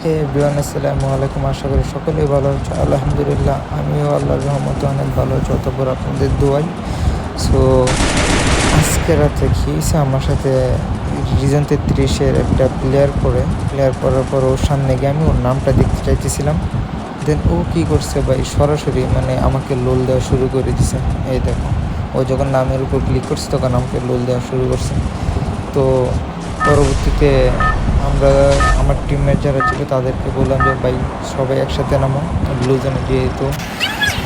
হে everyone, আসসালামু আলাইকুম। আশা করি সকলেই ভালো আছো। আলহামদুলিল্লাহ, আমিও আল্লাহর রহমতে অনেক ভালো আছি, অতঃপর আপনাদের দোয়াই। সো আজকে রাতে কি হয়েছে, আমার সাথে রিজন 33-এর একটা প্লেয়ার করার পর ওর সামনে গিয়ে আমি ওর নামটা দেখতে চাইতেছিলাম। দেন ও কী করছে ভাই, সরাসরি মানে আমাকে লোল দেওয়া শুরু করে দিছে। এই দেখো, ও যখন নামের উপর ক্লিক করছে তখন আমাকে লোল দেওয়া শুরু করছে। তো পরবর্তীতে আমার টিমমেট যারা ছিল তাদেরকে বললাম যে ভাই সবাই একসাথে নামো ব্লু জোনে, যেহেতু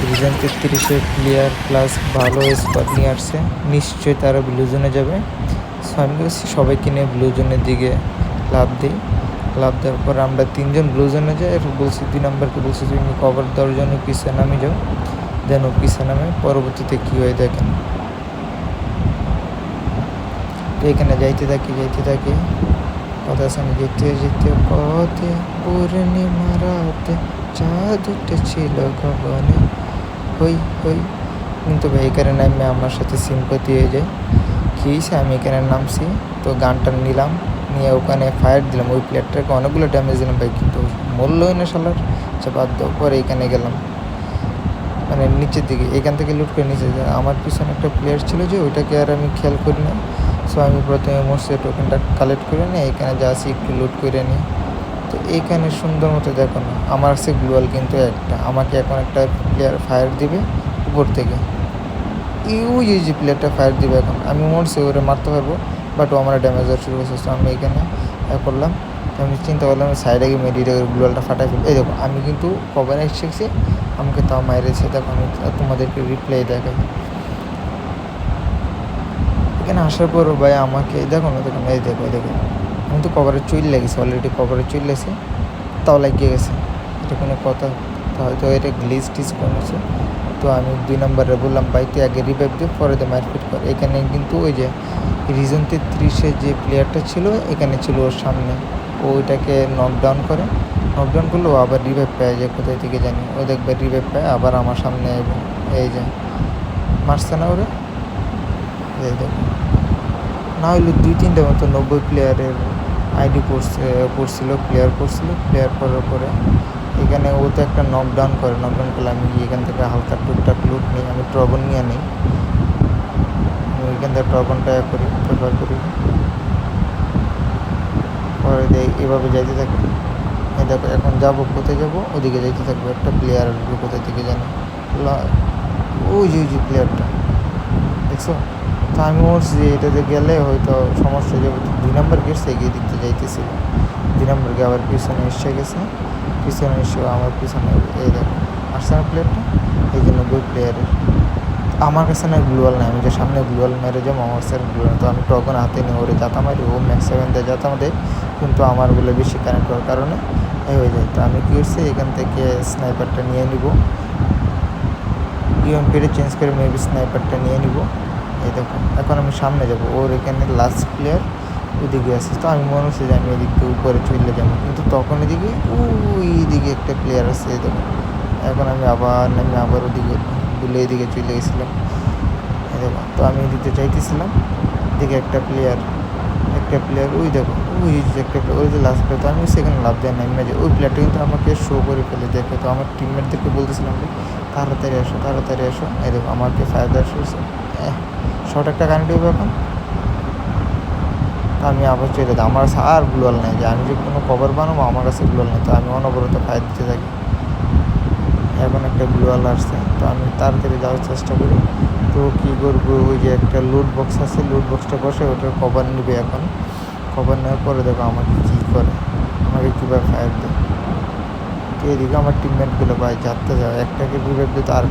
রিজন 33-এর প্লেয়ার প্লাস ভালো স্কোয়াড নিয়ে আসছে, নিশ্চয়ই তারা ব্লু জোনে যাবে। সো আমি বলছি সবাইকে নিয়ে ব্লু জোনের দিকে লাফ দিই। লাফ দেওয়ার পর আমরা 3জন ব্লু জোনে যাই। আর বলছি 2 নম্বরকে বলছি তুমি কভার দেওয়ার জন্য পিছিয়ে নামে যাও। দেন ও পিছিয়ে নামে। পরবর্তীতে কী হয় দেখেন, তো এখানে যাইতে থাকি কথা শুনে যেতে যেতে পথে পূর্ণিমা রাতে চাঁদ উঠেছিল গগনে, হই হই। কিন্তু ভাই এখানে নামে আমার সাথে সিম্পতি হয়ে যায়। কী হয়েছে, আমি এখানে নামছি, তো গানটা নিলাম, নিয়ে ওখানে ফায়ার দিলাম। ওই প্লেয়ারটাকে অনেকগুলো ড্যামেজ দিলাম ভাই, কিন্তু মরলই না শালার। বাদ দেওয়ার পরে এখানে গেলাম মানে নিচের দিকে, এখান থেকে লুট করে নিচে যায়। আমার পিছনে একটা প্লেয়ার ছিল যে ওইটাকে আর আমি খেয়াল করি না। সো আমি প্রথমে মোর্সে টোকেনটা কালেক্ট করে নিই, এখানে যা আছে একটু লুট করে নিই। তো এইখানে সুন্দর মতো দেখো না, আমার আছে গ্লোয়াল কিন্তু একটা, আমাকে এখন একটা প্লেয়ার ফায়ার দিবে উপর থেকে। ইউ যে প্লেয়ারটা ফায়ার দিবে, এখন আমি মরছি, ওরে মারতে পারবো, বাট ও আমার ড্যামেজ দেওয়া শুরু করছে। সো আমি এখানে করলাম, তো আমি চিন্তা করলাম সাইডে গিয়ে মেডিটে গ্লোয়ালটা ফাটাই ফেলবো। এই দেখো আমি কিন্তু কভারে এসেছি, আমাকে তাও মাইরেছে। দেখো আমি তোমাদেরকে রিপ্লাই দেখাই। এখানে আসার পরও ভাই আমাকে দেখো না, দেখুন এই দেখো আমি তো কভারে চুল লেগেছে, অলরেডি কভারে চুল লেগেছে, তাও লাগিয়ে গেছে। এটা কোনো কথা? তো হয়তো এটা গ্লিচ টিচ করেছে। তো আমি 2 নম্বরে বললাম ভাই তুই আগে রিভাইভ দিয়ে পরে দিয়ে মারপিট কর। এখানে কিন্তু ওই যে রিজন 33-এর যে প্লেয়ারটা ছিল এখানে ছিল ওর সামনে, ও ওইটাকে নকডাউন করলো, আবার রিভাইভ পায় যায় কোথায় থেকে জানি। ও দেখবে রিভাইভ পায় আবার আমার সামনে আইব। এই যে মারছে না ওরে, এই দেখো। না হইলে 2-3টা মতো 90 প্লেয়ারের আইডি প্লেয়ার করার পরে এখানে ও তো একটা নকডাউন করলে আমি এখান থেকে হালকা টুকটাক লুট নিই, আমি ট্রগন নিয়ে নিই। আমি এখান থেকে ট্রগনটা প্রেফার করি। পরে দেয় এভাবে যাইতে থাকি। এই দেখো এখন যাবো, কোথায় যাবো, ওদিকে যাইতে থাকবো। একটা প্লেয়ার আসবে কোথায় থেকে জানি, ওই যে প্লেয়ারটা দেখছো। তো আমি বলছি যে এটাতে গেলে হয়তো সমস্যা হয়ে যাবে। 2 নম্বর গেছে, এগিয়ে দিকতে যাইতেছিল, 2 নম্বরকে আবার পিছনে এসে আমার পিছনে। এই দেখো আসছে না প্লেয়ারটা, এই জন্য ওই প্লেয়ারের আমার কাছে না গ্লোয়াল নাই, আমি যে সামনে গ্লোয়াল মেরে যাবো, আমার কাছে গ্লোয়াল। তো আমি টকন হাতে নিয়ে ওরে যাতা মারি, ও ম্যাক্স 7 দেয় যাতা দেয়, কিন্তু আমারগুলো বেশি কানেক্ট হওয়ার কারণে হয়ে যায়। তো আমি কী করছি, এখান থেকে স্নাইপারটা নিয়ে নিব, ইউএমপিটা চেঞ্জ করে মেবি স্নাইপারটা নিয়ে নিব। এই দেখো এখন আমি সামনে যাব, ওর এখানে লাস্ট প্লেয়ার ওইদিকে আসছে। তো আমি মনে হচ্ছে যে আমি এদিক দিয়ে উপরে চলে যাবো, কিন্তু তখন এদিকে ওই দিকে একটা প্লেয়ার আছে। এই দেখো এখন আমি আবার ওদিকে বুলে এদিকে চলে গেছিলাম। এই দেখো, তো আমি এদিকে চাইতেছিলাম, এদিকে একটা প্লেয়ার ওই দেখো, ওই যে একটা প্লেয়ার, ওই যে লাস্ট প্লেয়ার। তো আমি সেখানে লাভ দেয় না, যে ওই প্লেয়ারটা কিন্তু আমাকে শো করে ফেলে দেখে। তো আমার টিমমেটদেরকে বলতেছিলাম যে তাড়াতাড়ি আসো। এই দেখো আমাকে ফায়ার দেওয়া শুরু করছে, শর্ট একটা কানেক্ট হবে এখন। আমি আবার চলে যাই, আমার কাছে আর গ্লোয়াল নেই, যে আমি যে কোনো কভার বানাবো আমার কাছে গ্লোয়াল নেই। তো আমি অনবরত ফায়ার দিতে থাকি। এখন একটা গ্লোয়াল আসছে, তো আমি তাড়াতাড়ি যাওয়ার চেষ্টা করি। তো কী করবো, ওই যে একটা লুট বক্স আছে, লুট বক্সটা বসে ওটার কভার নিবে। এখন কভার নেওয়ার পরে দেখো আমাকে কী করে, আমাকে কীভাবে ফায়ার দেয়। তো এদিকে আমার টিমমেটগুলো ভাই যাতে একটাকে রিভাইভ দিতে আর